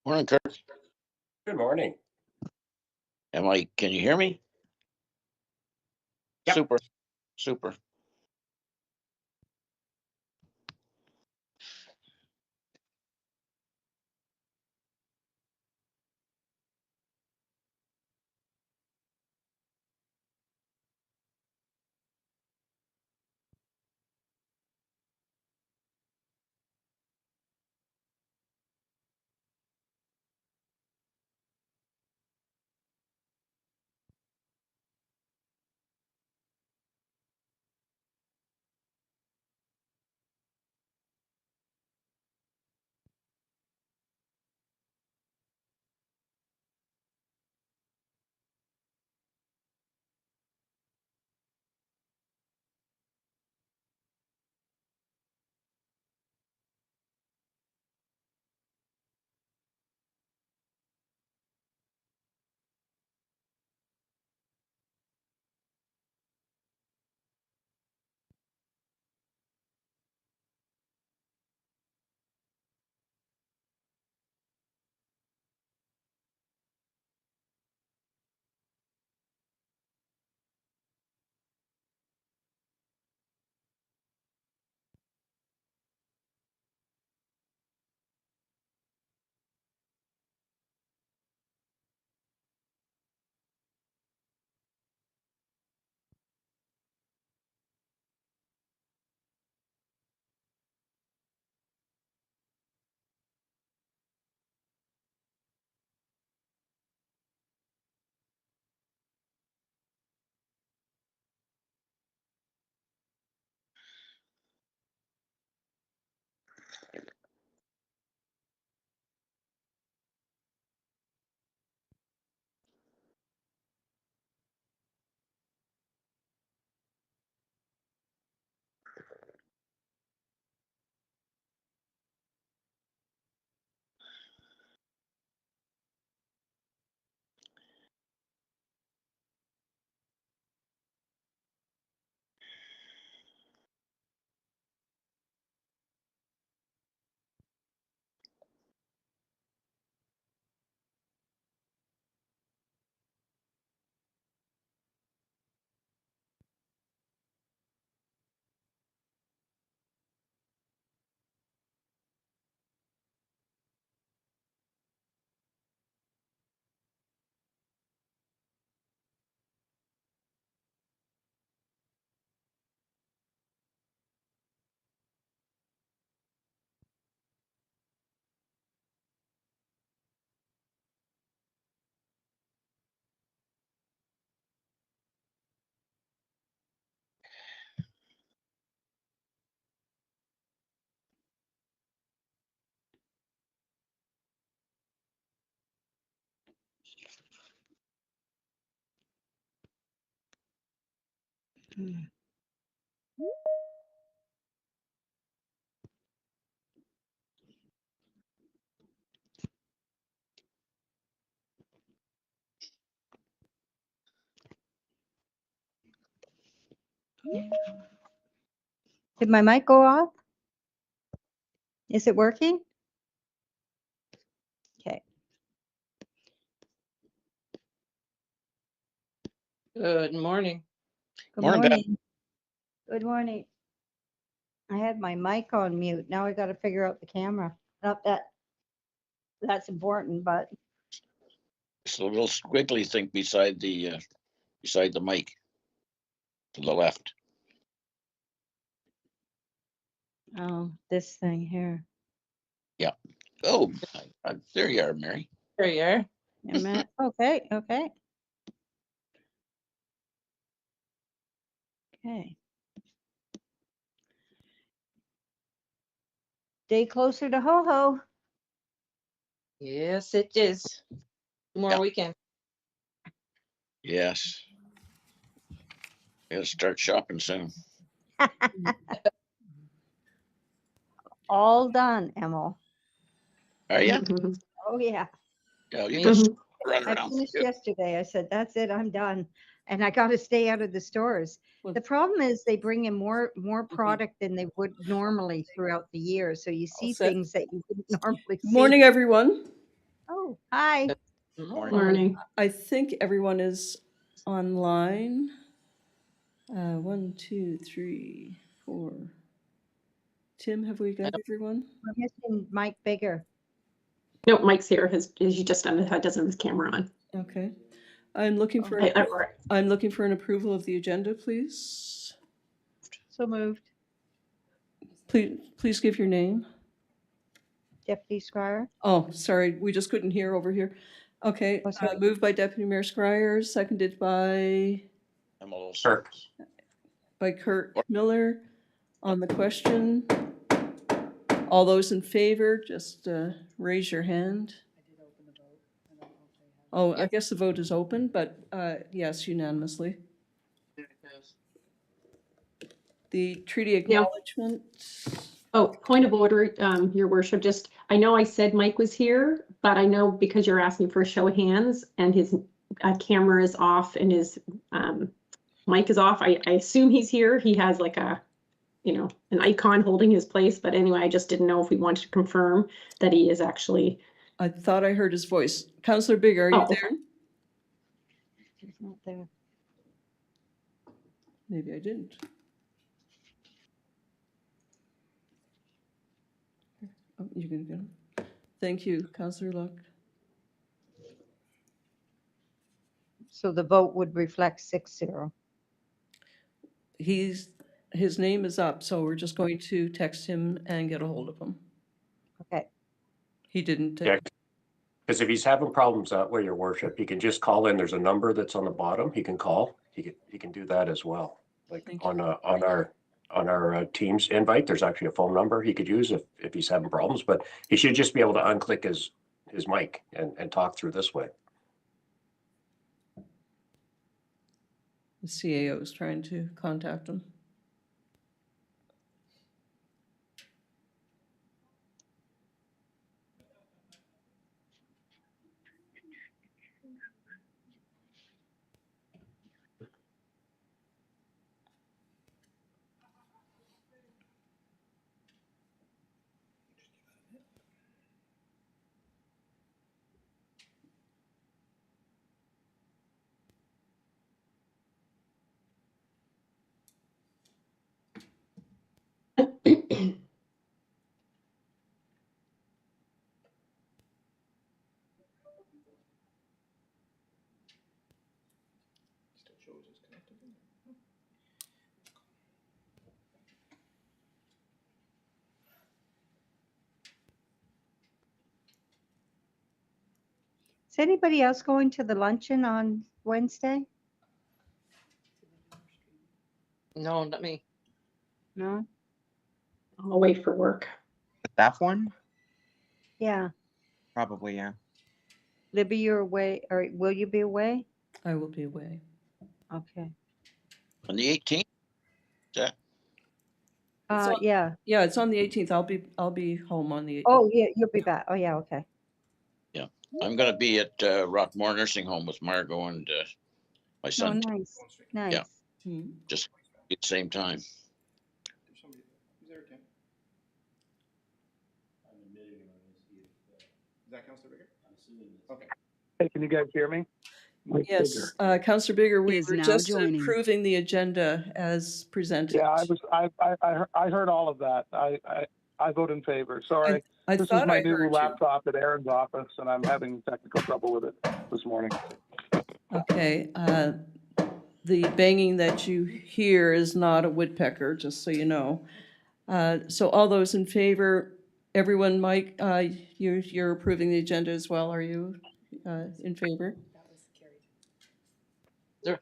Morning, Kurt. Good morning. Can you hear me? Yep. Super, super. Did my mic go off? Is it working? Okay. Good morning. Good Morning, Beth. morning. Good morning. I had my mic on mute. Now I got to figure out the camera. Not that that's important, but It's a little squiggly thing beside the mic to the left. oh, this thing here. Oh, there you are, Mary. There you are. A minute. Okay. Okay. Okay. Day closer to ho ho. Yes, it is. More Yeah. weekend. Yes. Gotta start shopping soon. All done, Emil. Are you? Oh, yeah. Yeah, you Me just too. run I around. finished yesterday. I said, that's it, I'm done. And I got to stay out of the stores. Well- The problem is they bring in more product than they would normally throughout the year. So you see set. things that you wouldn't normally see. Good morning, everyone. Oh, hi. Morning. I think everyone is online. 1, 2, 3, 4. Tim, have we got everyone? We're missing Mike Bigger. No, Mike's here. He just doesn't have his camera on. Okay. I'm looking for I'm looking for an approval of the agenda, please. So moved. Please give your name. Deputy Squire. Oh, sorry, we just couldn't hear over here. Okay, Oh, sorry. moved by Deputy Mayor Scrier, seconded by I'm a little Sure. Kurt Miller on the question. All those in favor, just raise your hand. Oh, I guess the vote is open, but yes, unanimously. The treaty acknowledgement. Oh, point of order, Your Worship. Just, I know I said Mike was here, but I know because you're asking for a show of hands and his camera is off and his mic is off. I assume he's here. He has like a, an icon holding his place. But anyway, I just didn't know if we wanted to confirm that he is actually. I thought I heard his voice. Councillor Big, are you there? He's not there. Maybe I didn't. Oh, you can go. Thank you, Councillor Luck. So the vote would reflect 6-0. His name is up, so we're just going to text him and get a hold of him. Okay. He didn't. Yeah, because if he's having problems that way, Your Worship, he can just call in. There's a number that's on the bottom. He can call. He can do that as well. Like Thank on our Teams invite, there's actually a phone number he could use if he's having problems. But he should just be able to unclick his mic and talk through this way. The CAO is trying to contact him. Is anybody else going to the luncheon on Wednesday? No, not me. No? I'll wait for work. That one? Yeah. Probably, yeah. Libby, you're away, or will you be away? I will be away. Okay. On the 18th? Yeah. Yeah, it's on the 18th. I'll be home on the 18th. Oh, yeah, you'll be back. Oh, yeah, okay. I'm going to be at Rockmore Nursing Home with Margot and my Oh, son. nice, nice. Just at the same time. Is that Councilor Bigger? I'm assuming. Okay. Hey, can you guys hear me? Yes, Councillor Bigger, we Is were now just joining. approving the agenda as presented. Yeah, I heard all of that. I vote in favor. Sorry. I This is thought my I new heard you. laptop at Aaron's office and I'm having technical trouble with it this morning. Okay, the banging that you hear is not a woodpecker, just so you know. So all those in favor, everyone, Mike, you're approving the agenda as well, are you in favor?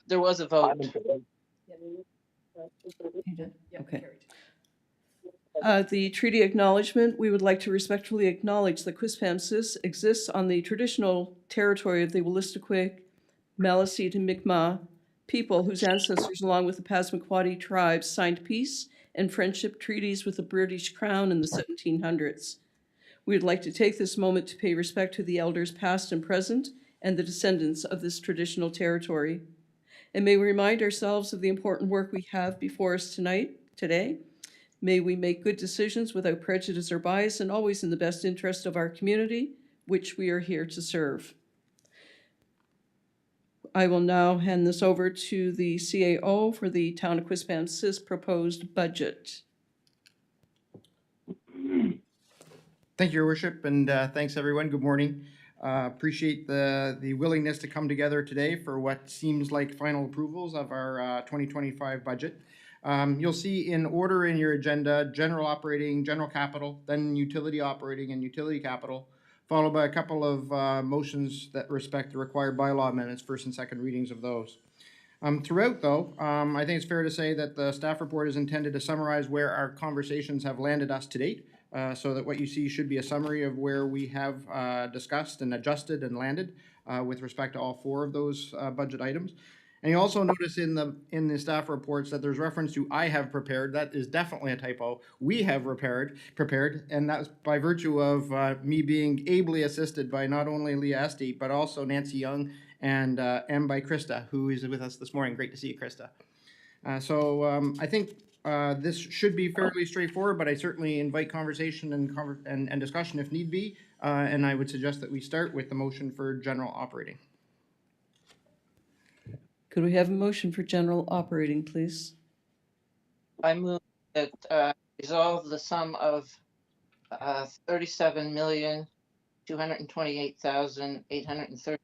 There was a vote. I'm in favor. You did? Okay. The treaty acknowledgement, we would like to respectfully acknowledge that Quispamsis exists on the traditional territory of the Wolastoqey, Maliseet, and Mi'kmaq people whose ancestors, along with the Passamaquoddy tribes, signed peace and friendship treaties with the British Crown in the 1700s. We would like to take this moment to pay respect to the elders past and present and the descendants of this traditional territory. And may we remind ourselves of the important work we have before us today. May we make good decisions without prejudice or bias and always in the best interest of our community, which we are here to serve. I will now hand this over to the CAO for the Town of Quispamsis proposed budget. Thank you, Your Worship, and thanks, everyone. Good morning. Appreciate the willingness to come together today for what seems like final approvals of our 2025 budget. You'll see in order in your agenda, general operating, general capital, then utility operating and utility capital, followed by a couple of motions that respect the required bylaw amendments, first and second readings of those. Throughout, though, I think it's fair to say that the staff report is intended to summarize where our conversations have landed us to date, so that what you see should be a summary of where we have discussed and adjusted and landed with respect to all four of those budget items. And you also notice in the staff reports that there's reference to "I have prepared." That is definitely a typo. We have prepared, and that's by virtue of me being ably assisted by not only Leah Esty, but also Nancy Young and by Krista, who is with us this morning. Great to see you, Krista. I think this should be fairly straightforward, but I certainly invite conversation and discussion if need be. And I would suggest that we start with the motion for general operating. Could we have a motion for general operating, please? I move that resolve the sum of 37,228,830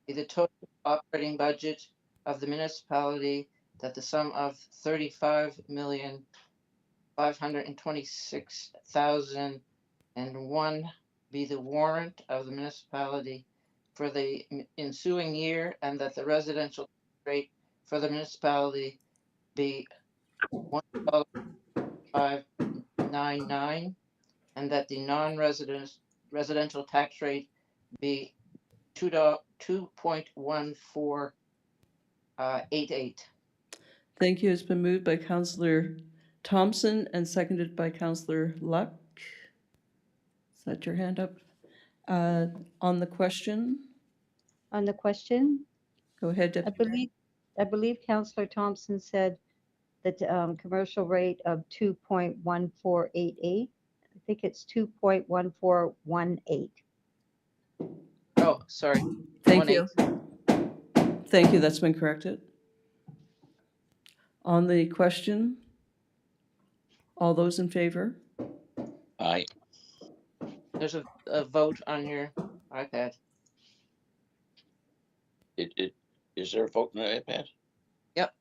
be the total operating budget of the municipality, that the sum of 35,526,001 be the warrant of the municipality for the ensuing year, and that the residential rate for the municipality be $1.599, and that the residential tax rate be 2.1488. Thank you. It's been moved by Councillor Thompson and seconded by Councillor Luck. Is that your hand up? On the question, On the question, go ahead, Deputy. I believe Councillor Thompson said that commercial rate of 2.1488. I think it's 2.1418. Oh, sorry. Thank you. Thank you. That's been corrected. On the question, all those in favor? Aye. There's a vote on your iPad. Is there a vote in the iPad? Yep.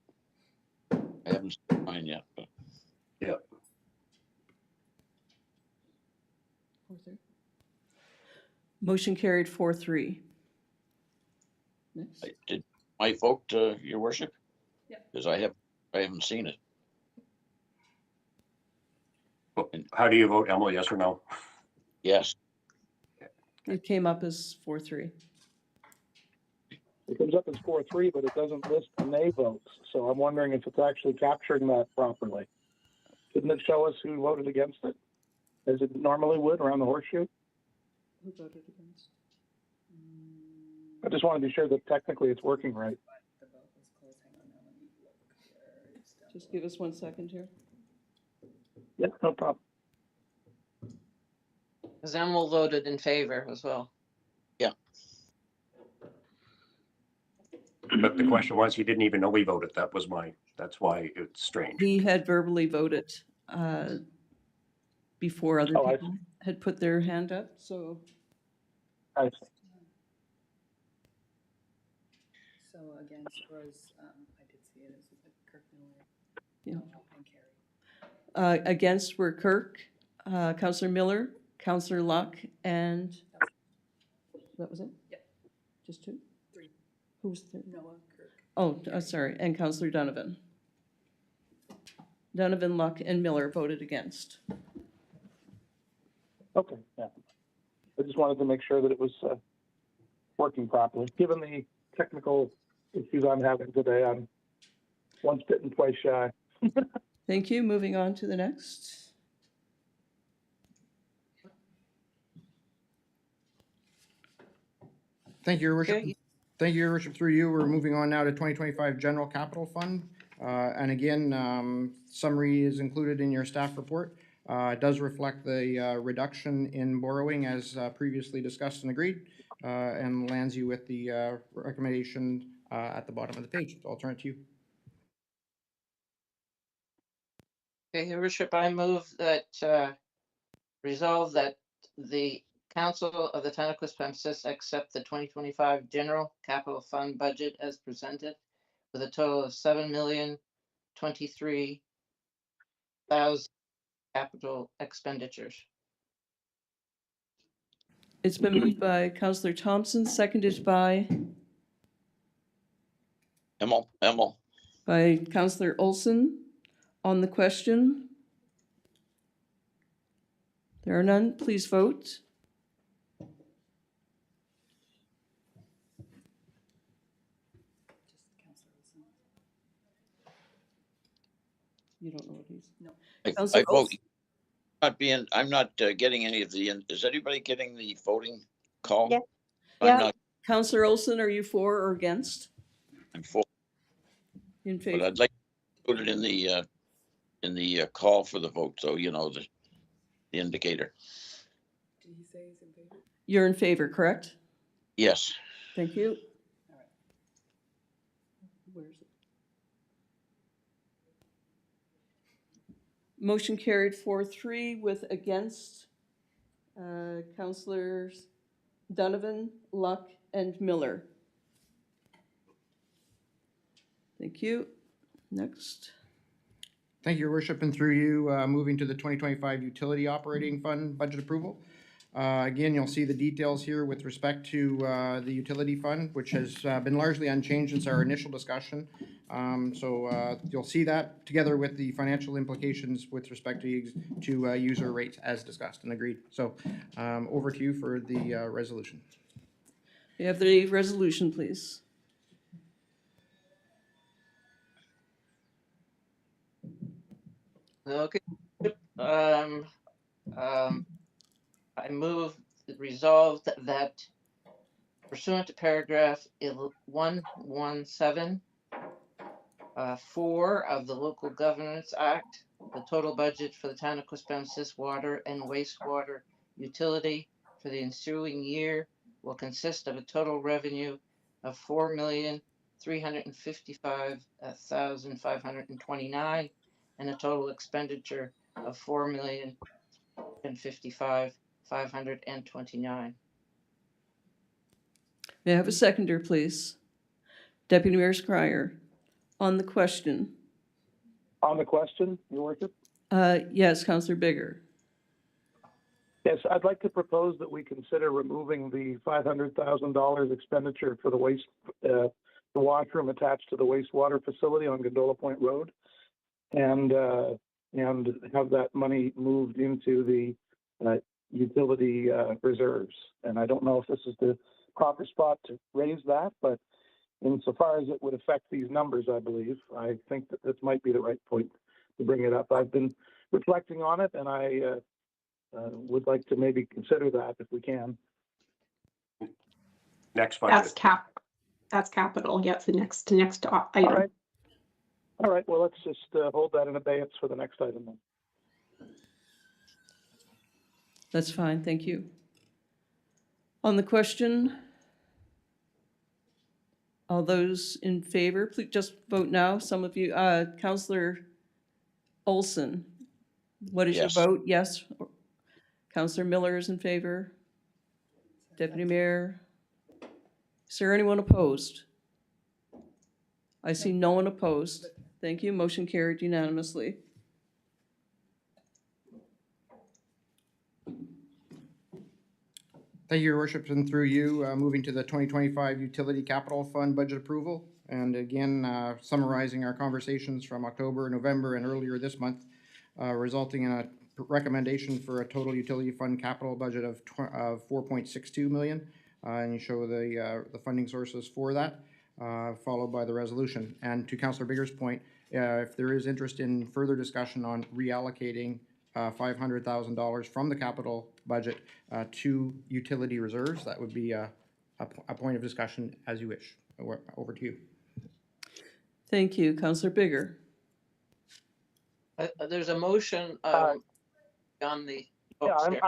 I haven't seen mine yet, but Motion carried 4-3. Next. did my vote, Your Worship? Yeah. Because I haven't seen it. Well, how do you vote, Emily? Yes or no? Yes. It came up as 4-3. It comes up as 4-3, but it doesn't list the nay votes. So I'm wondering if it's actually capturing that properly. Didn't it show us who voted against it, as it normally would around the horseshoe? Who voted against? I just want to be sure that technically it's working right. Just give us 1 second here. Yeah, no problem. Zemel voted in favor as well. But the question was, he didn't even know we voted. That's why it's strange. He had verbally voted before other Oh, I people had put their hand up, so. I see. So against was, I did see it as Kirk Miller. Yeah. And Carrie. Against were Kirk, Councillor Miller, Councillor Luck, and that was it? Yep. Just two? 3. Who was the? Noah, Kirk. Oh, sorry, and Councillor Donovan. Donovan, Luck, and Miller voted against. Okay, yeah. I just wanted to make sure that it was working properly. Given the technical issues I'm having today, I'm once bitten, twice shy. Thank you. Moving on to the next. Thank you, Your Worship. Okay. Thank you, Your Worship. Through you, we're moving on now to 2025 General Capital Fund. And again, summary is included in your staff report. It does reflect the reduction in borrowing as previously discussed and agreed, and lands you with the recommendation at the bottom of the page. I'll turn it to you. Okay, Your Worship, I move that resolve that the Council of the Town of Quispamsis accept the 2025 General Capital Fund budget as presented with a total of $7,023,000 capital expenditures. It's been moved by Councillor Thompson, seconded by Emmel, Councillor Olson. On the question? There are none. Please vote. Just Councillor Wilson. You don't know what he's. No. I Councillor vote. Olson. I'm not getting any of the, is anybody getting the voting call? Yeah. I'm Yeah. not, Councillor Olson, are you for or against? I'm for, In but favor? I'd like to put it in the call for the vote, so you know the indicator. Did he say he's in favor? You're in favor, correct? Yes. Thank you. All right. Where's it? Motion carried 4-3 with against Councillors Donovan, Luck, and Miller. Thank you. Next. Thank you, Your Worship, and through you, moving to the 2025 Utility Operating Fund budget approval. Again, you'll see the details here with respect to the utility fund, which has been largely unchanged since our initial discussion. So you'll see that together with the financial implications with respect to user rates as discussed and agreed. So over to you for the resolution. We have the resolution, please. Okay. I move resolved that pursuant to paragraph 117 4 of the Local Governance Act, the total budget for the town of Quispamsis water and wastewater utility for the ensuing year will consist of a total revenue of $4,355,529 and a total expenditure of $4,055,529. May I have a seconder, please? Deputy Mayor Scryer. On the question. On the question, Your Worship? Yes, Councillor Bigger. Yes, I'd like to propose that we consider removing the $500,000 expenditure for the washroom attached to the wastewater facility on Gondola Point Road, and have that money moved into the utility reserves. And I don't know if this is the proper spot to raise that, but insofar as it would affect these numbers, I believe, I think that this might be the right point to bring it up. I've been reflecting on it, and I would like to maybe consider that if we can. Next budget. That's capital. Yeah, it's the next item. All right. Well, let's just hold that in abeyance for the next item then. That's fine, thank you. On the question, all those in favor, please just vote now. Some of you, Councillor Olson, what is your Yes. vote? Yes? Councillor Miller is in favor. Deputy Mayor? Is there anyone opposed? I see no one opposed. Thank you. Motion carried unanimously. Thank you, Your Worship, and through you, moving to the 2025 Utility Capital Fund budget approval. And again, summarizing our conversations from October, November, and earlier this month, resulting in a recommendation for a total utility fund capital budget of $4.62 million. And you show the funding sources for that, followed by the resolution. And to Councillor Bigger's point, if there is interest in further discussion on reallocating $500,000 from the capital budget to utility reserves, that would be a point of discussion as you wish. Over to you. Thank you. Councillor Bigger. There's a motion on the. oh, Yeah, sorry.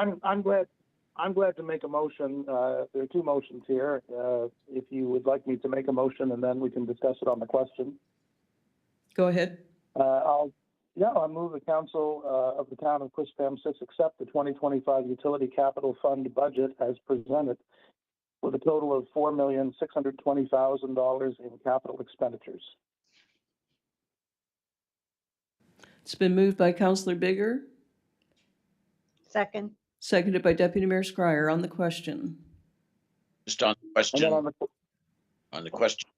I'm glad to make a motion. There are two motions here. If you would like me to make a motion and then we can discuss it on the question. Go ahead. I'll move the council of the town of Quispamsis accept the 2025 utility capital fund budget as presented with a total of $4,620,000 in capital expenditures. It's been moved by Councillor Bigger, Second. seconded by Deputy Mayor Scryer on the question. Just on the And then question,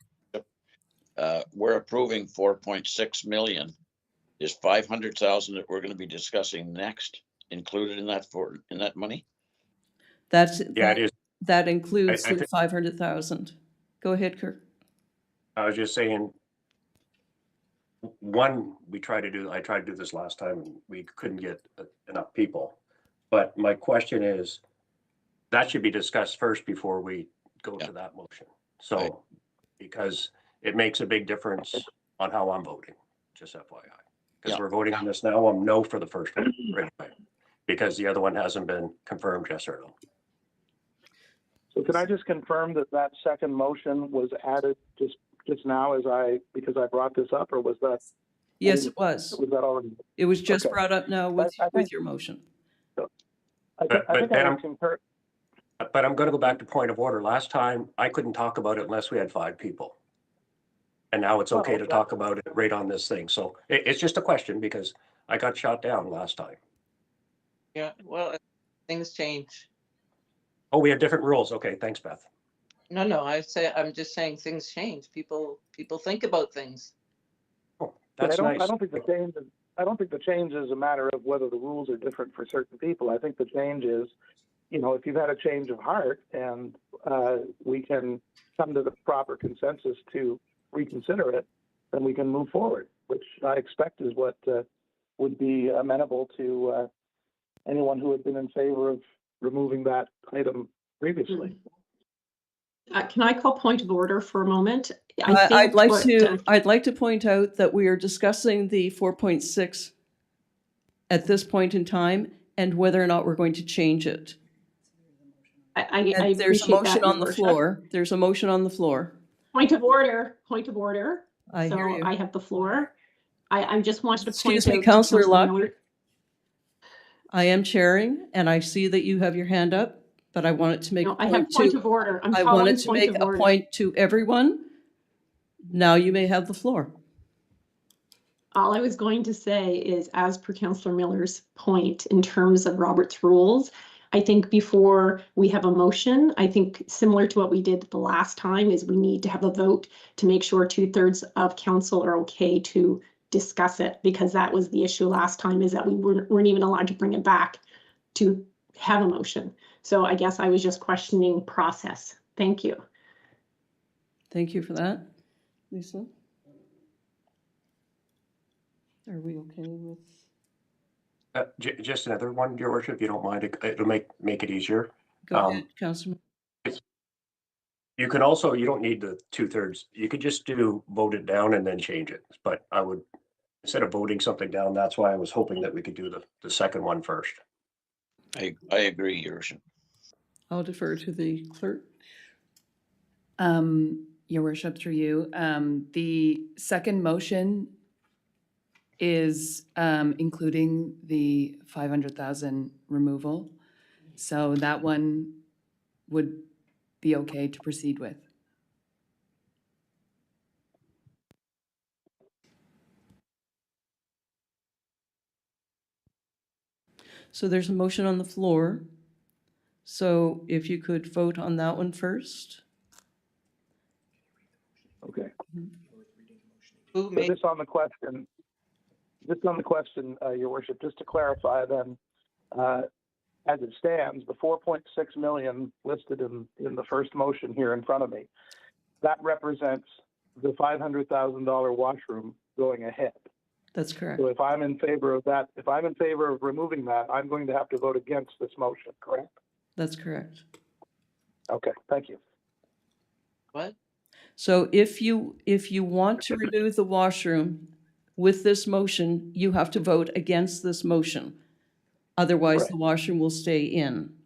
we're approving 4.6 million. Is 500,000 that we're going to be discussing next included in that money? Yeah, it is. That includes I the 500,000. Go ahead, Kirk. I was just saying, one, I tried to do this last time and we couldn't get enough people. But my question is, that should be discussed first before we go to that motion. So, Right. because it makes a big difference on how I'm voting, just FYI. Because Yeah. we're voting on this now, I'm no for the first one right away. Because the other one hasn't been confirmed, yes or no. So can I just confirm that that second motion was added just now because I brought this up, or was that? Yes, it was. Was that already? It was just Okay. brought up now with I think- your motion. I But think then I would concur. But I'm gonna go back to point of order. Last time, I couldn't talk about it unless we had 5 people. And now it's okay to talk about it right on this thing. So it's just a question because I got shot down last time. Yeah, well, things change. Oh, we have different rules. Okay, thanks, Beth. No, I'm just saying things change. People think about things. Oh, But that's nice. I don't think the change is a matter of whether the rules are different for certain people. I think the change is, if you've had a change of heart and we can come to the proper consensus to reconsider it, then we can move forward, which I expect is what would be amenable to anyone who had been in favor of removing that item previously. Can I call point of order for a moment? I'd like to point out that we are discussing the 4.6 at this point in time and whether or not we're going to change it. I There's a appreciate motion that, on Your the Worship. floor. There's a motion on the floor. Point of order. I hear you. So I have the floor. I'm just wanted to point Excuse me, out to Councillor Councillor Luck. Miller. I am chairing and I see that you have your hand up, but I wanted to make No, a I have point point to, of order. I'm I calling wanted to point make of a order. point to everyone. Now you may have the floor. All I was going to say is, as per Councillor Miller's point, in terms of Robert's rules, I think before we have a motion, I think similar to what we did the last time, is we need to have a vote to make sure 2/3 of council are okay to discuss it, because that was the issue last time, is that we weren't even allowed to bring it back to have a motion. So I guess I was just questioning process. Thank you. Thank you for that. Lisa? Are we okay with? Just another one, Your Worship, if you don't mind, it'll make it easier. Go ahead, Councilman. You can also, you don't need the 2/3. You could just vote it down and then change it. But I would, instead of voting something down, that's why I was hoping that we could do the second one first. I agree, Your Worship. I'll defer to the clerk. Your Worship, through you, the second motion is including the 500,000 removal. So that one would be okay to proceed with. So there's a motion on the floor. So if you could vote on that one first. Okay. Who So made? this on the question, Your Worship, just to clarify then, as it stands, the 4.6 million listed in the first motion here in front of me, that represents the $500,000 washroom going ahead. That's correct. So if I'm in favor of that, if I'm in favor of removing that, I'm going to have to vote against this motion, correct? That's correct. Okay, thank you. What? So if you want to remove the washroom with this motion, you have to vote against this motion. Otherwise, Right. the washroom will stay in.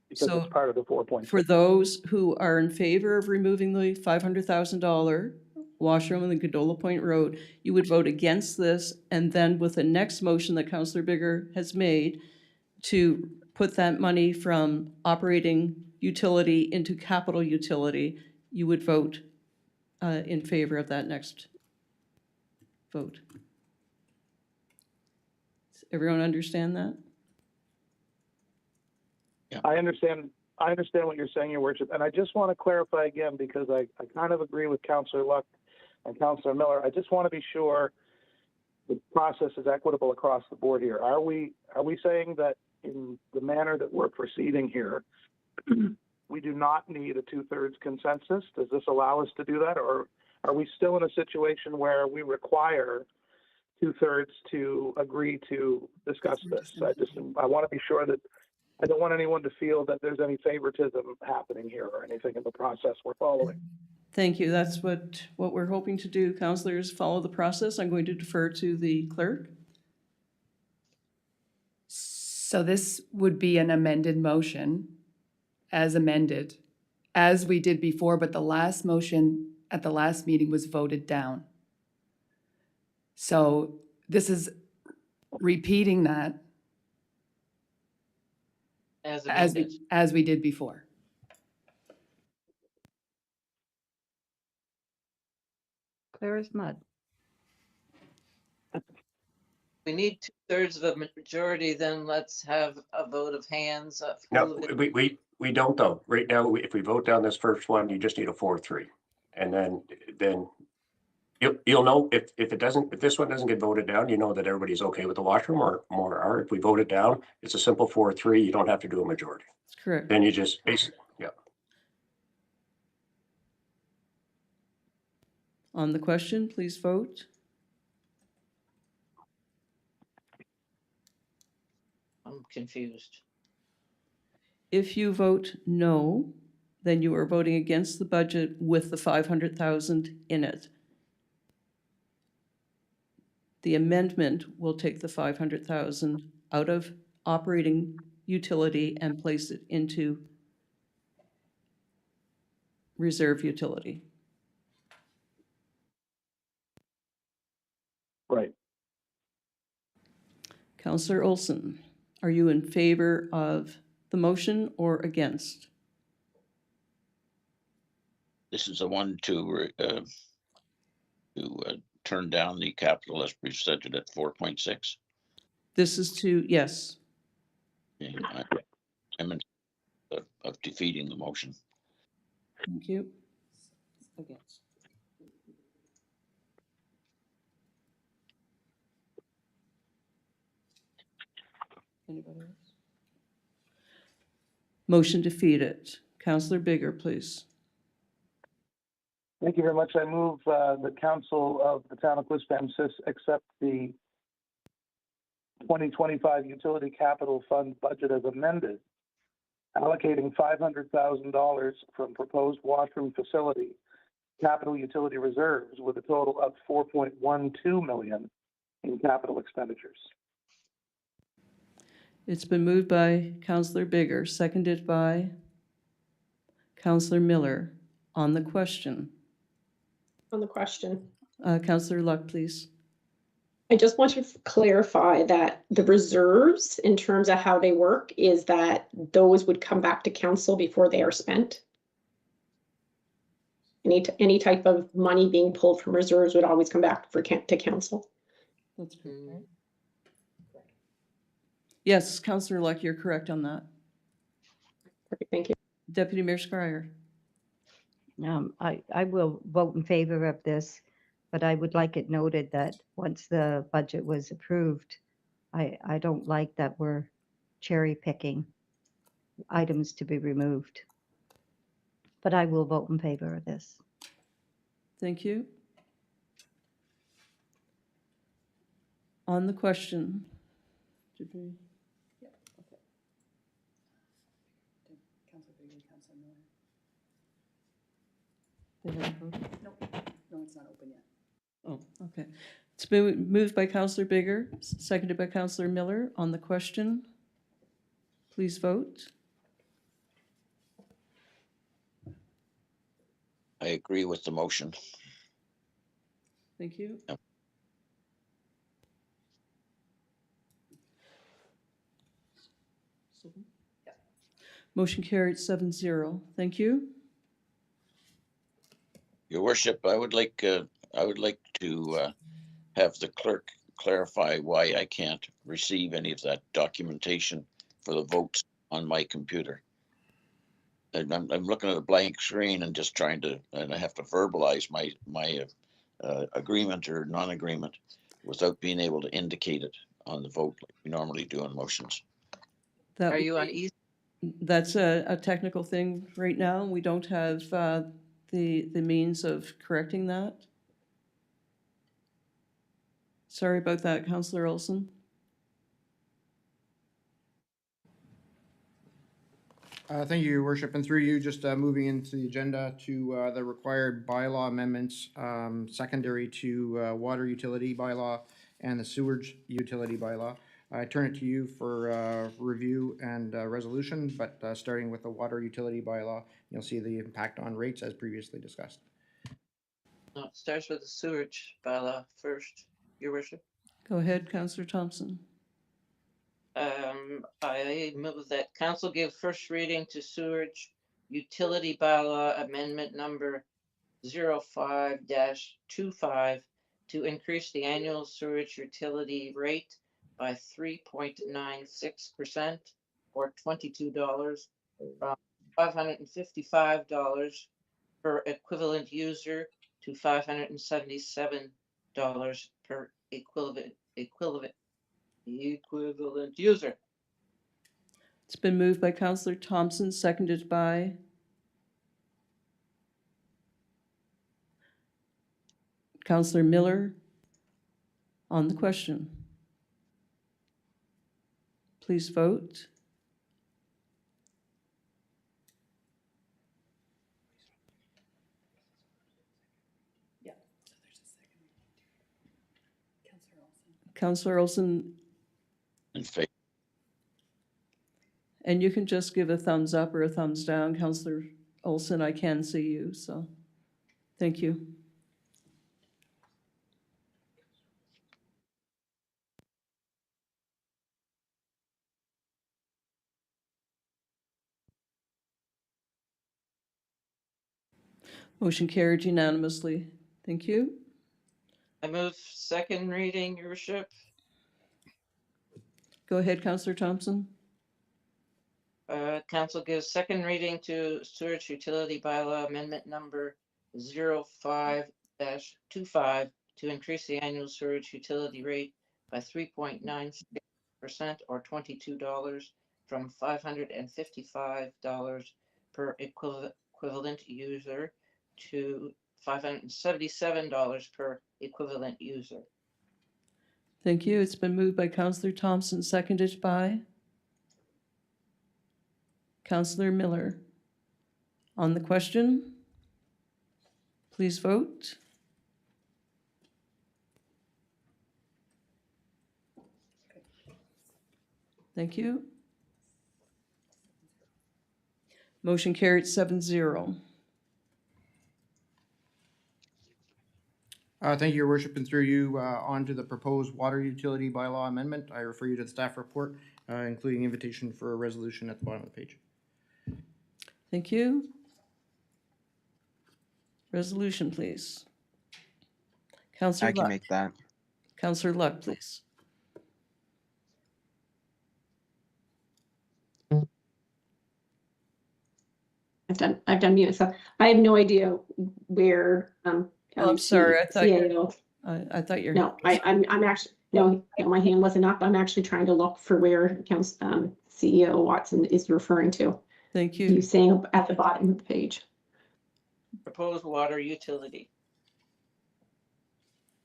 Because So it's part of the 4.6. for those who are in favor of removing the $500,000 washroom on the Gondola Point Road, you would vote against this, and then with the next motion that Councillor Bigger has made to put that money from operating utility into capital utility, you would vote in favor of that next vote. Does everyone understand that? I understand what you're saying, Your Worship, and I just want to clarify again, because I kind of agree with Councillor Luck and Councillor Miller. I just want to be sure the process is equitable across the board here. Are we saying that in the manner that we're proceeding here, we do not need a 2/3 consensus? Does this allow us to do that, or are we still in a situation where we require 2/3 to agree to discuss this? I want to be sure that I don't want anyone to feel that there's any favoritism happening here or anything in the process we're following. Thank you. That's what we're hoping to do. Councillors, follow the process. I'm going to defer to the clerk. So this would be an amended motion, as amended, as we did before, but the last motion at the last meeting was voted down. So this is repeating that As as amended. we did before. Clear as mud. We need 2/3 of a majority, then let's have a vote of hands. No, we don't though. Right now, if we vote down this first one, you just need a 4-3. And then you'll know if this one doesn't get voted down, you know that everybody's okay with the washroom or more are. If we vote it down, it's a simple 4-3. You don't have to do a majority. That's correct. Then you just basically, yeah. On the question, please vote. I'm confused. If you vote no, then you are voting against the budget with the 500,000 in it. The amendment will take the 500,000 out of operating utility and place it into reserve utility. Right. Councillor Olson, are you in favor of the motion or against? This is the one to turn down the capital as presented at 4.6. This is to, yes. I'm in of defeating the motion. Thank you. Against. Anybody else? Motion defeated. Councillor Bigger, please. Thank you very much. I move the Council of the Town of Quispamsis accept the 2025 Utility Capital Fund budget as amended, allocating $500,000 from proposed washroom facility capital utility reserves with a total of $4.12 million in capital expenditures. It's been moved by Councillor Bigger, seconded by Councillor Miller. On the question, On the question, Councillor Luck, please. I just want to clarify that the reserves, in terms of how they work, is that those would come back to council before they are spent. Any type of money being pulled from reserves would always come back to council. That's correct, right? Yes, Councillor Luck, you're correct on that. Perfect, thank you. Deputy Mayor Schreier. I will vote in favor of this, but I would like it noted that once the budget was approved, I don't like that we're cherry picking items to be removed. But I will vote in favor of this. Thank you. On the question. Did we? Councillor Bigger, Councillor Miller. They haven't voted? No, it's not open yet. Oh, okay. It's been moved by Counselor Bigger, seconded by Counselor Miller. On the question, please vote. I agree with the motion. Thank you. Yep. Motion carried 7-0. Thank you. Your worship, I would like to have the clerk clarify why I can't receive any of that documentation for the votes on my computer. And I'm looking at a blank screen and just trying to, and I have to verbalize my agreement or non-agreement without being able to indicate it on the vote like we normally do on motions. That Are would you on be- East? That's a technical thing right now. We don't have the means of correcting that. Sorry about that, Counselor Olson. Thank you, Your Worship, and through you, just moving into the agenda to the required bylaw amendments secondary to water utility bylaw and the sewage utility bylaw. I turn it to you for review and resolution, but starting with the water utility bylaw, you'll see the impact on rates as previously discussed. No, it starts with the sewage bylaw first, your worship. Go ahead, Counselor Thompson. I move that council give first reading to sewage utility bylaw amendment number 05-25 to increase the annual sewage utility rate by 3.96% or $22 from $555 per equivalent user to $577 per equivalent user. It's been moved by Counselor Thompson, seconded by Counselor Miller. On the question, please vote. Yeah. So there's a second. Counselor Olson. Counselor Olson, In favor. and you can just give a thumbs up or a thumbs down. Counselor Olson, I can see you, so thank you. Motion carried unanimously. Thank you. I move second reading, your worship. Go ahead, Counselor Thompson. Council gives second reading to sewage utility bylaw amendment number 05-25 to increase the annual sewage utility rate by 3.96% or $22 from $555 per equivalent user to $577 per equivalent user. Thank you. It's been moved by Counselor Thompson, seconded by Counselor Miller. On the question, please vote. Thank you. Motion carried 7-0. Thank you, Your Worship, and through you on to the proposed water utility bylaw amendment. I refer you to the staff report, including invitation for a resolution at the bottom of the page. Thank you. Resolution, please. Counselor I can Luck. make that. Counselor Luck, please. I've done mute, so I have no idea where, Oh, I'm sorry. I thought CAO. I thought your No, I'm actually, no, my hand wasn't up. I'm actually trying to look for where CEO Watson is referring to. Thank you. He's saying at the bottom of the page. Proposed water utility.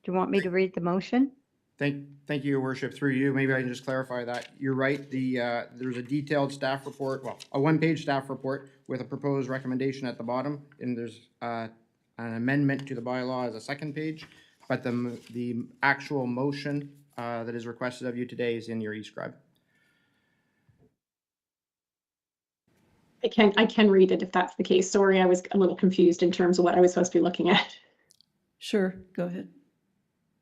Do you want me to read the motion? Thank you, Your Worship. Through you, maybe I can just clarify that. You're right, there's a detailed staff report, well, a one-page staff report with a proposed recommendation at the bottom, and there's an an amendment to the bylaw is a second page, but the actual motion that is requested of you today is in your e-scribe. I can read it if that's the case. Sorry, I was a little confused in terms of what I was supposed to be looking at. Sure, go ahead.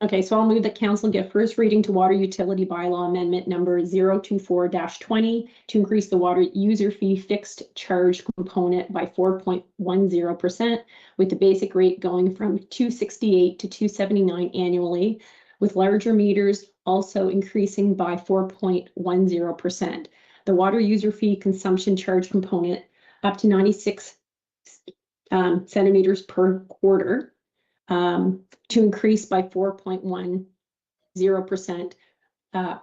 Okay, so I'll move that council give first reading to water utility bylaw amendment number 024-20 to increase the water user fee fixed charge component by 4.10%, with the basic rate going from $268 to $279 annually, with larger meters also increasing by 4.10%. The water user fee consumption charge component up to 96 centimeters per quarter, to increase by 4.10%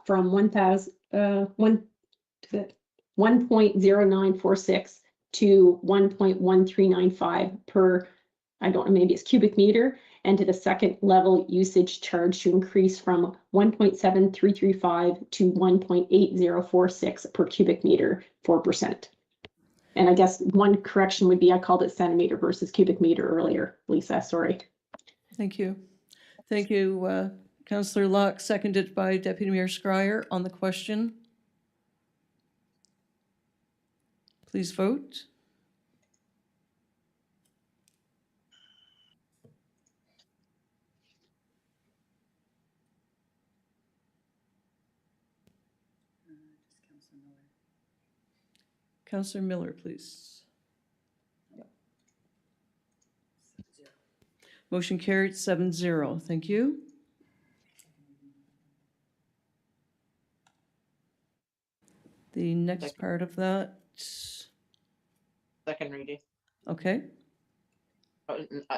from 1.0946 to 1.1395 per, I don't know, maybe it's cubic meter, and to the second level usage charge to increase from 1.7335 to 1.8046 per cubic meter, 4%. And I guess one correction would be I called it centimeter versus cubic meter earlier, Lisa, sorry. Thank you. Thank you, Councillor Locke, seconded by Deputy Mayor Scryer on the question. Please vote. Councillor Miller, please. Motion carried 7-0. Thank you. The next part of that, Second reading. okay,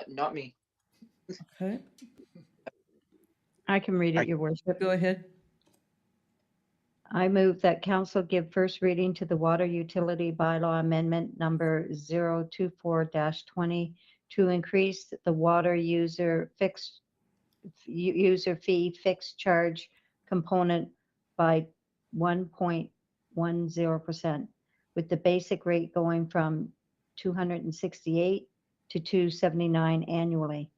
Not me. okay, I can read it, Your Worship. go ahead. I move that council give first reading to the water utility bylaw amendment number 024-20 to increase the water user fee fixed charge component by 1.10%, with the basic rate going from $268 to $279 annually,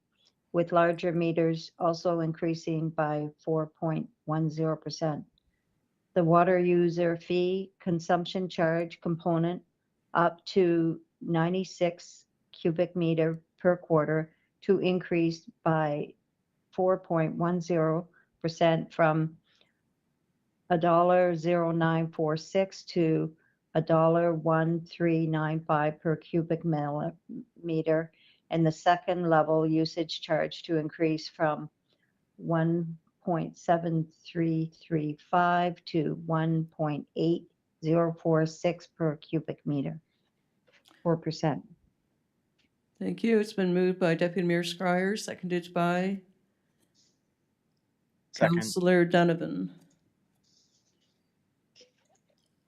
with larger meters also increasing by 4.10%. The water user fee consumption charge component up to 96 cubic meter per quarter to increase by 4.10% from $1.0946 to $1.1395 per cubic millimeter, and the second level usage charge to increase from 1.7335 to 1.8046 per cubic meter, 4%. Thank you. It's been moved by Deputy Mayor Scryer, seconded by Second. Councillor Donovan.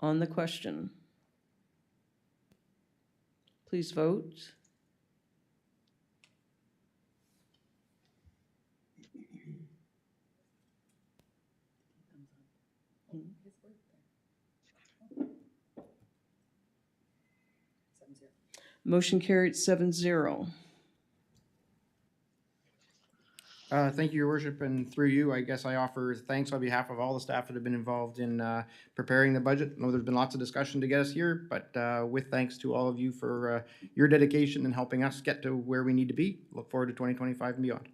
On the question. Please vote. Motion carried 7-0. Thank you, Your Worship, and through you, I guess I offer thanks on behalf of all the staff that have been involved in preparing the budget. I know there's been lots of discussion to get us here, but with thanks to all of you for your dedication in helping us get to where we need to be. Look forward to 2025 and beyond.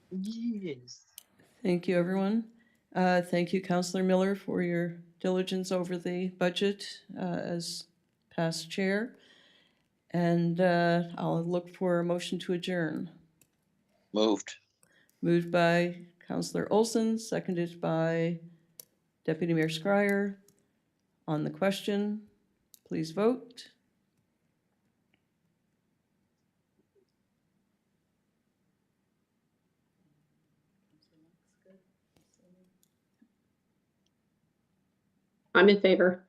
Yes. Thank you, everyone. Thank you, Councillor Miller, for your diligence over the budget as past chair. And I'll look for a motion to adjourn. Moved. Moved by Councillor Olson, seconded by Deputy Mayor Scryer. On the question, please vote. I'm in favor.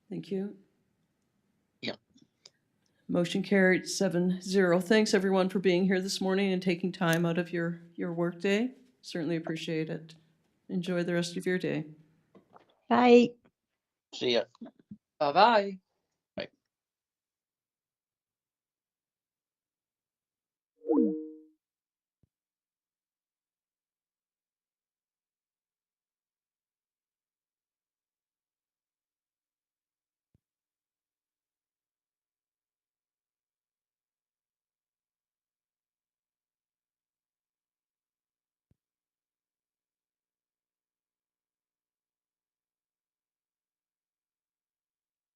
Thank you. Yeah. Motion carried 7-0. Thanks, everyone, for being here this morning and taking time out of your workday. Certainly appreciate it. Enjoy the rest of your day. Bye. See ya. Bye-bye. you.